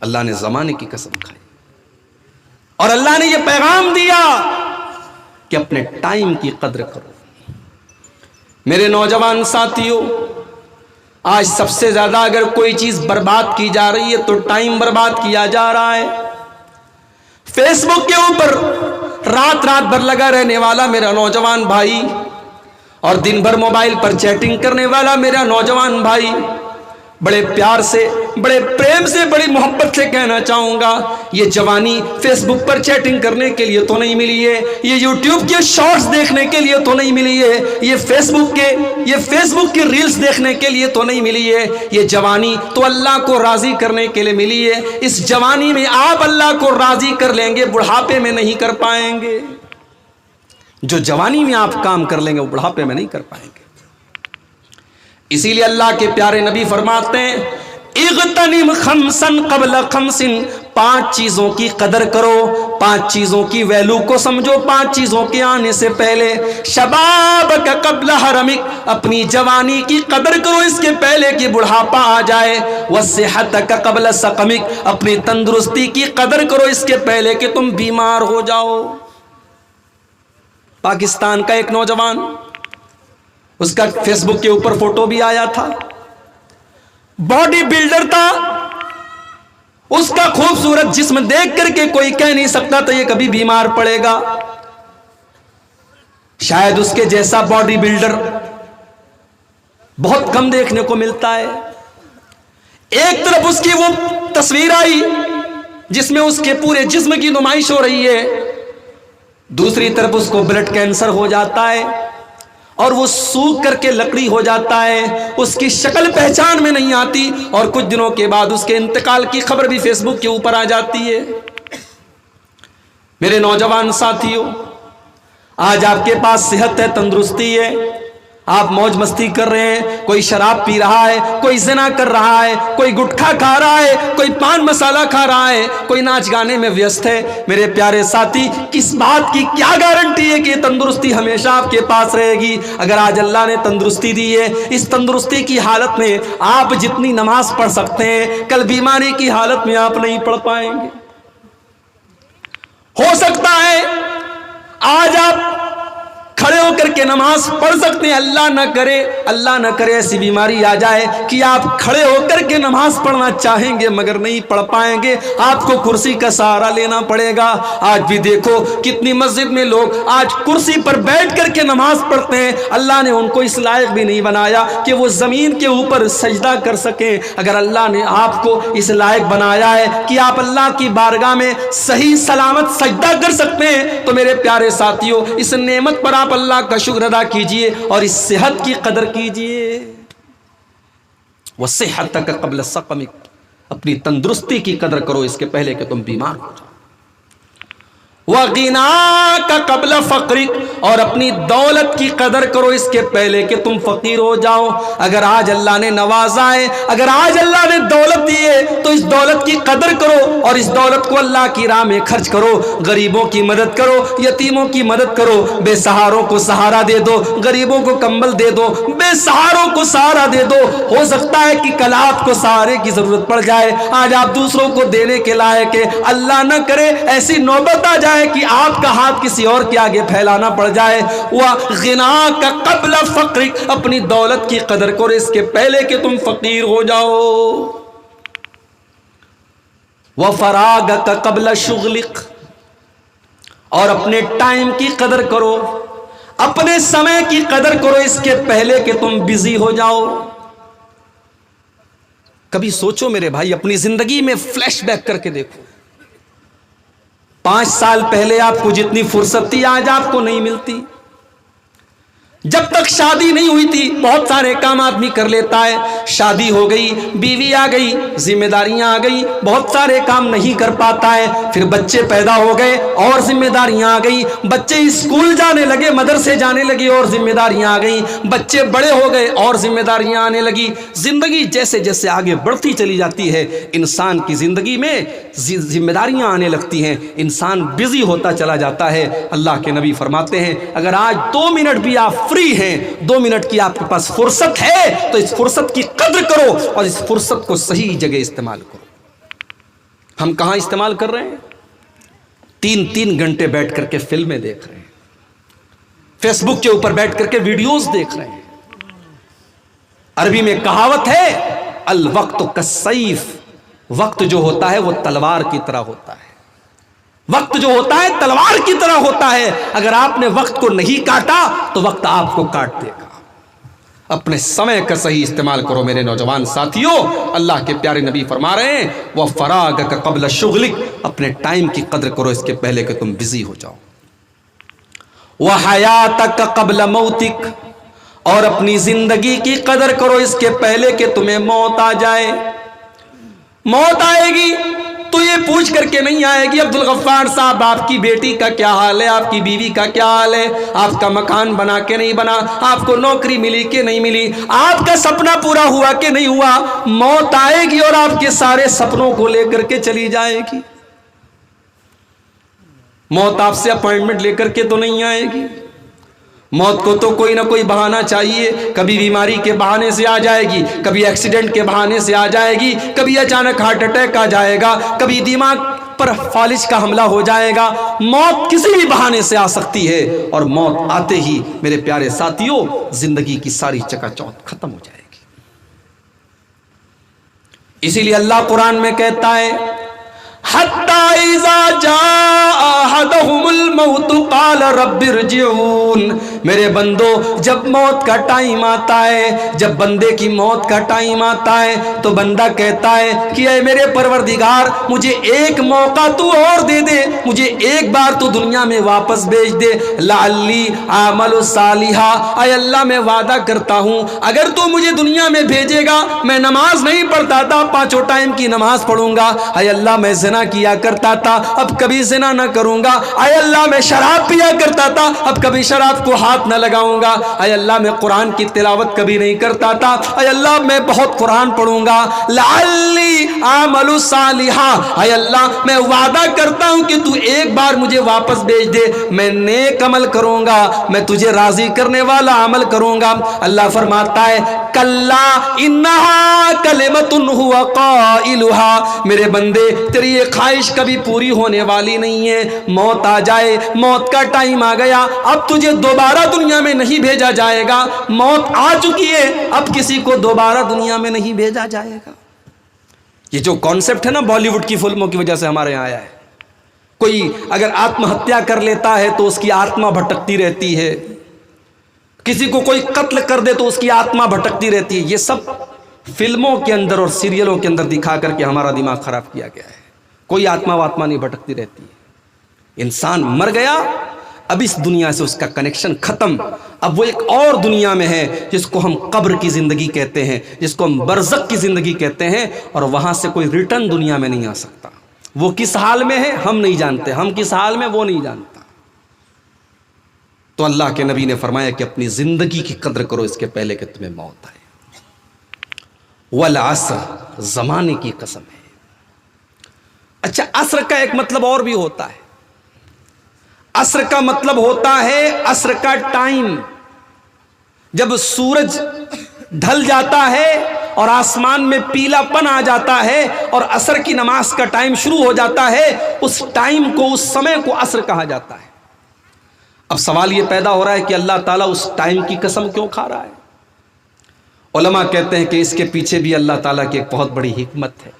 اللہ نے زمانے کی قسم کھائی اور اللہ نے یہ پیغام دیا کہ اپنے ٹائم کی قدر کرو۔ میرے نوجوان ساتھیوں، آج سب سے زیادہ اگر کوئی چیز برباد کی جا رہی ہے تو ٹائم برباد کیا جا رہا ہے۔ فیس بک کے اوپر رات بھر لگا رہنے والا میرا نوجوان بھائی اور دن بھر موبائل پر چیٹنگ کرنے والا میرا نوجوان بھائی، بڑے پیار سے، بڑے پریم سے، بڑی محبت سے کہنا چاہوں گا، یہ جوانی فیس بک پر چیٹنگ کرنے کے لیے تو نہیں ملی ہے، یہ یوٹیوب کے شارٹس دیکھنے کے لیے تو نہیں ملی ہے، یہ فیس بک کی ریلز دیکھنے کے لیے تو نہیں ملی ہے، یہ جوانی تو اللہ کو راضی کرنے کے لیے ملی ہے۔ اس جوانی میں آپ اللہ کو راضی کر لیں گے، بڑھاپے میں نہیں کر پائیں گے۔ جو جوانی میں آپ کام کر لیں گے وہ بڑھاپے میں نہیں کر پائیں گے۔ اسی لیے اللہ کے پیارے نبی فرماتے ہیں اغتنم خمسن قبل خمسن، 5 چیزوں کی قدر کرو، 5 چیزوں کی ویلو کو سمجھو، 5 چیزوں کے آنے سے پہلے۔ شبابک قبل حرمک، اپنی جوانی کی قدر کرو اس کے پہلے کہ بڑھاپا آ جائے۔ وصحتک قبل سقمک، اپنی تندرستی کی قدر کرو اس کے پہلے کہ تم بیمار ہو جاؤ۔ پاکستان کا ایک نوجوان، اس کا فیس بک کے اوپر فوٹو بھی آیا تھا، باڈی بلڈر تھا، اس کا خوبصورت جسم دیکھ کر کے کوئی کہہ نہیں سکتا تھا یہ کبھی بیمار پڑے گا۔ شاید اس کے جیسا باڈی بلڈر بہت کم دیکھنے کو ملتا ہے۔ ایک طرف اس کی وہ تصویر آئی جس میں اس کے پورے جسم کی نمائش ہو رہی ہے، دوسری طرف اس کو بلڈ کینسر ہو جاتا ہے اور وہ سوکھ کر کے لکڑی ہو جاتا ہے، اس کی شکل پہچان میں نہیں آتی، اور کچھ دنوں کے بعد اس کے انتقال کی خبر بھی فیس بک کے اوپر آ جاتی ہے۔ میرے نوجوان ساتھیوں، آج آپ کے پاس صحت ہے، تندرستی ہے، آپ موج مستی کر رہے ہیں، کوئی شراب پی رہا ہے، کوئی زنا کر رہا ہے، کوئی گٹکھا کھا رہا ہے، کوئی پان مسالہ کھا رہا ہے، کوئی ناچ گانے میں ویست ہے۔ میرے پیارے ساتھی، کس بات کی کیا گارنٹی ہے کہ یہ تندرستی ہمیشہ آپ کے پاس رہے گی؟ اگر آج اللہ نے تندرستی دی ہے، اس تندرستی کی حالت میں آپ جتنی نماز پڑھ سکتے ہیں، کل بیماری کی حالت میں آپ نہیں پڑھ پائیں گے۔ ہو سکتا ہے آج آپ کھڑے ہو کر کے نماز پڑھ سکتے ہیں، اللہ نہ کرے ایسی بیماری آ جائے کہ آپ کھڑے ہو کر کے نماز پڑھنا چاہیں گے مگر نہیں پڑھ پائیں گے، آپ کو کرسی کا سہارا لینا پڑے گا۔ آج بھی دیکھو کتنی مسجد میں لوگ آج کرسی پر بیٹھ کر کے نماز پڑھتے ہیں، اللہ نے ان کو اس لائق بھی نہیں بنایا کہ وہ زمین کے اوپر سجدہ کر سکیں۔ اگر اللہ نے آپ کو اس لائق بنایا ہے کہ آپ اللہ کی بارگاہ میں صحیح سلامت سجدہ کر سکتے ہیں تو میرے پیارے ساتھیوں، اس نعمت پر آپ اللہ کا شکر ادا کیجئے اور اس صحت کی قدر کیجئے۔ وصحتک قبل سقمک، اپنی تندرستی کی قدر کرو اس کے پہلے کہ تم بیمار ہو جاؤ۔ وغناک قبل فقرک، اور اپنی دولت کی قدر کرو اس کے پہلے کہ تم فقیر ہو جاؤ۔ اگر آج اللہ نے نوازا ہے، اگر آج اللہ نے دولت دی ہے تو اس دولت کی قدر کرو اور اس دولت کو اللہ کی راہ میں خرچ کرو، غریبوں کی مدد کرو، یتیموں کی مدد کرو، بے سہاروں کو سہارا دے دو، غریبوں کو کمبل دے دو، بے سہاروں کو سہارا دے دو۔ ہو سکتا ہے کہ کل آپ کو سہارے کی ضرورت پڑ جائے، آج آپ دوسروں کو دینے کے لائق ہے، اللہ نہ کرے ایسی نوبت آ جائے کہ آپ کا ہاتھ کسی اور کے آگے پھیلانا پڑ جائے۔ وَغِنَاكَ قَبْلَ فَقْرِكَ، اپنی دولت کی قدر کرو اس کے پہلے کہ تم فقیر ہو جاؤ۔ وَفَرَاغَكَ قَبْلَ شُغْلِكَ، اور اپنے ٹائم کی قدر کرو، اپنے سمے کی قدر کرو اس کے پہلے کہ تم بزی ہو جاؤ۔ کبھی سوچو میرے بھائی، اپنی زندگی میں فلیش بیک کر کے دیکھو، 5 سال پہلے آپ کو جتنی فرصت تھی آج آپ کو نہیں ملتی۔ جب تک شادی نہیں ہوئی تھی بہت سارے کام آدمی کر لیتا ہے، شادی ہو گئی، بیوی آ گئی، ذمہ داریاں آ گئی، بہت سارے کام نہیں کر پاتا ہے۔ پھر بچے پیدا ہو گئے اور ذمہ داریاں آ گئی، بچے اسکول جانے لگے، مدرسے جانے لگے اور ذمہ داریاں آ گئیں، بچے بڑے ہو گئے اور ذمہ داریاں آنے لگی۔ زندگی جیسے جیسے آگے بڑھتی چلی جاتی ہے، انسان کی زندگی میں ذمہ داریاں آنے لگتی ہیں، انسان بزی ہوتا چلا جاتا ہے۔ اللہ کے نبی فرماتے ہیں اگر آج 2 منٹ بھی آپ فری ہیں، 2 منٹ کی آپ کے پاس فرصت ہے تو اس فرصت کی قدر کرو اور اس فرصت کو صحیح جگہ استعمال کرو۔ ہم کہاں استعمال کر رہے ہیں؟ 3 گھنٹے بیٹھ کر کے فلمیں دیکھ رہے ہیں، فیس بک کے اوپر بیٹھ کر کے ویڈیوز دیکھ رہے ہیں۔ عربی میں کہاوت ہے الوقت کالسیف، وقت جو ہوتا ہے وہ تلوار کی طرح ہوتا ہے، وقت جو ہوتا ہے تلوار کی طرح ہوتا ہے، اگر آپ نے وقت کو نہیں کاٹا تو وقت آپ کو کاٹ دے گا۔ اپنے سمے کا صحیح استعمال کرو میرے نوجوان ساتھیوں، اللہ کے پیارے نبی فرما رہے ہیں وَفَرَاغَكَ قَبْلَ شُغْلِكَ، اپنے ٹائم کی قدر کرو اس کے پہلے کہ تم بزی ہو جاؤ۔ وَحَيَاتَكَ قَبْلَ مَوْتِكَ، اور اپنی زندگی کی قدر کرو اس کے پہلے کہ تمہیں موت آ جائے۔ موت آئے گی تو یہ پوچھ کر کے نہیں آئے گی عبدالغفار صاحب آپ کی بیٹی کا کیا حال ہے، آپ کی بیوی کا کیا حال ہے، آپ کا مکان بنا کہ نہیں بنا، آپ کو نوکری ملی کہ نہیں ملی، آپ کا سپنا پورا ہوا کہ نہیں ہوا۔ موت آئے گی اور آپ کے سارے سپنوں کو لے کر کے چلی جائے گی۔ موت آپ سے اپوائنٹمنٹ لے کر کے تو نہیں آئے گی، موت کو تو کوئی نہ کوئی بہانہ چاہیے، کبھی بیماری کے بہانے سے آ جائے گی، کبھی ایکسیڈنٹ کے بہانے سے آ جائے گی، کبھی اچانک ہارٹ اٹیک آ جائے گا، کبھی دماغ پر فالج کا حملہ ہو جائے گا۔ موت کسی بھی بہانے سے آ سکتی ہے، اور موت آتے ہی میرے پیارے ساتھیوں زندگی کی ساری چکا چوند ختم ہو جائے گی۔ اسی لیے اللہ قرآن میں کہتا ہے حَتَّى إِذَا جَاءَ أَحَدَهُمُ الْمَوْتُ قَالَ رَبِّ ارْجِعُونِ، میرے بندو جب موت کا ٹائم آتا ہے، جب بندے کی موت کا ٹائم آتا ہے تو بندہ کہتا ہے کہ اے میرے پروردگار مجھے ایک موقع تو اور دے دے، مجھے ایک بار تو دنیا میں واپس بھیج دے، لعلی اعمل صالحا، اے اللہ میں وعدہ کرتا ہوں اگر تو مجھے دنیا میں بھیجے گا میں نماز نہیں پڑھتا تھا، 5 ٹائم کی نماز پڑھوں گا، اے اللہ میں زنا کیا کرتا تھا اب کبھی زنا نہ کروں گا، اے اللہ میں شراب پیا کرتا تھا اب کبھی شراب کو ہاتھ نہ لگاؤں گا، اے اللہ میں قرآن کی تلاوت کبھی نہیں کرتا تھا، اے اللہ میں بہت قرآن پڑھوں گا، لعلی اعمل صالحا، اے اللہ میں وعدہ کرتا ہوں کہ تو ایک بار مجھے واپس بھیج دے، میں نیک عمل کروں گا، میں تجھے راضی کرنے والا عمل کروں گا۔ اللہ فرماتا ہے کلا انہا کلمۃ هو قائلها، میرے بندے تیری یہ خواہش کبھی پوری ہونے والی نہیں ہے، موت آ جائے، موت کا ٹائم آ گیا، اب تجھے دوبارہ دنیا میں نہیں بھیجا جائے گا، موت آ چکی ہے اب کسی کو دوبارہ دنیا میں نہیں بھیجا جائے گا۔ یہ جو کانسیپٹ ہے نا بالی ووڈ کی فلموں کی وجہ سے ہمارے یہاں آیا ہے، کوئی اگر آتم ہتیا کر لیتا ہے تو اس کی آتما بھٹکتی رہتی ہے، کسی کو کوئی قتل کر دے تو اس کی آتما بھٹکتی رہتی ہے، یہ سب فلموں کے اندر اور سیریلوں کے اندر دکھا کر کے ہمارا دماغ خراب کیا گیا ہے۔ کوئی آتما واتما نہیں بھٹکتی رہتی ہے، انسان مر گیا اب اس دنیا سے اس کا کنیکشن ختم، اب وہ ایک اور دنیا میں ہے جس کو ہم قبر کی زندگی کہتے ہیں، جس کو ہم برزخ کی زندگی کہتے ہیں، اور وہاں سے کوئی ریٹرن دنیا میں نہیں آ سکتا۔ وہ کس حال میں ہے ہم نہیں جانتے، ہم کس حال میں وہ نہیں جانتا۔ تو اللہ کے نبی نے فرمایا کہ اپنی زندگی کی قدر کرو اس کے پہلے کہ تمہیں موت آئے۔ والعصر، زمانے کی قسم ہے۔ اچھا عصر کا ایک مطلب اور بھی ہوتا ہے، عصر کا مطلب ہوتا ہے عصر کا ٹائم، جب سورج ڈھل جاتا ہے اور آسمان میں پیلا پن آ جاتا ہے اور عصر کی نماز کا ٹائم شروع ہو جاتا ہے، اس ٹائم کو، اس سمے کو عصر کہا جاتا ہے۔ اب سوال یہ پیدا ہو رہا ہے کہ اللہ تعالیٰ اس ٹائم کی قسم کیوں کھا رہا ہے؟ علماء کہتے ہیں کہ اس کے پیچھے بھی اللہ تعالیٰ کی ایک بہت بڑی حکمت ہے۔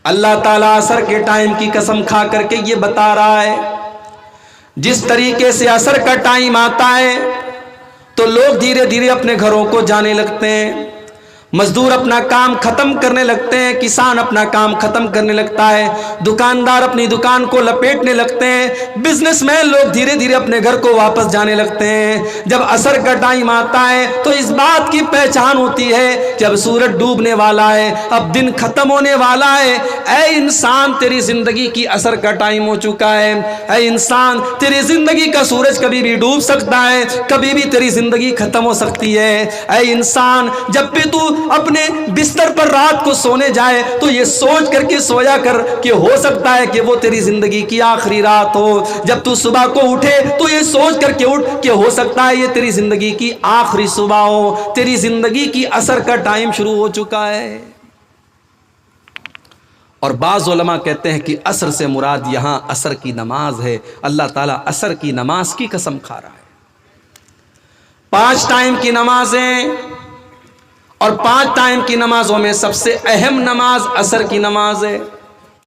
اللہ تعالیٰ عصر کے ٹائم کی قسم کھا کر کے یہ بتا رہا ہے جس طریقے سے عصر کا ٹائم آتا ہے تو لوگ دھیرے دھیرے اپنے گھروں کو جانے لگتے ہیں، مزدور اپنا کام ختم کرنے لگتے ہیں، کسان اپنا کام ختم کرنے لگتا ہے، دکاندار اپنی دکان کو لپیٹنے لگتے ہیں، بزنس مین لوگ دھیرے دھیرے اپنے گھر کو واپس جانے لگتے ہیں۔ جب عصر کا ٹائم آتا ہے تو اس بات کی پہچان ہوتی ہے جب سورج ڈوبنے والا ہے، اب دن ختم ہونے والا ہے، اے انسان تیری زندگی کی عصر کا ٹائم ہو چکا ہے، اے انسان تیری زندگی کا سورج کبھی بھی ڈوب سکتا ہے، کبھی بھی تیری زندگی ختم ہو سکتی ہے۔ اے انسان جب بھی تو اپنے بستر پر رات کو سونے جائے تو یہ سوچ کر کے سویا کر کہ ہو سکتا ہے کہ وہ تیری زندگی کی آخری رات ہو، جب تو صبح کو اٹھے تو یہ سوچ کر کے اٹھ کہ ہو سکتا ہے یہ تیری زندگی کی آخری صبح ہو، تیری زندگی کی عصر کا ٹائم شروع ہو چکا ہے۔ اور بعض علماء کہتے ہیں کہ عصر سے مراد یہاں عصر کی نماز ہے. اللہ تعالیٰ عصر کی نماز کی قسم کھا رہا ہے. 5 ٹائم کی نمازیں، اور 5 ٹائم کی نمازوں میں سب سے اہم نماز عصر کی نماز ہے.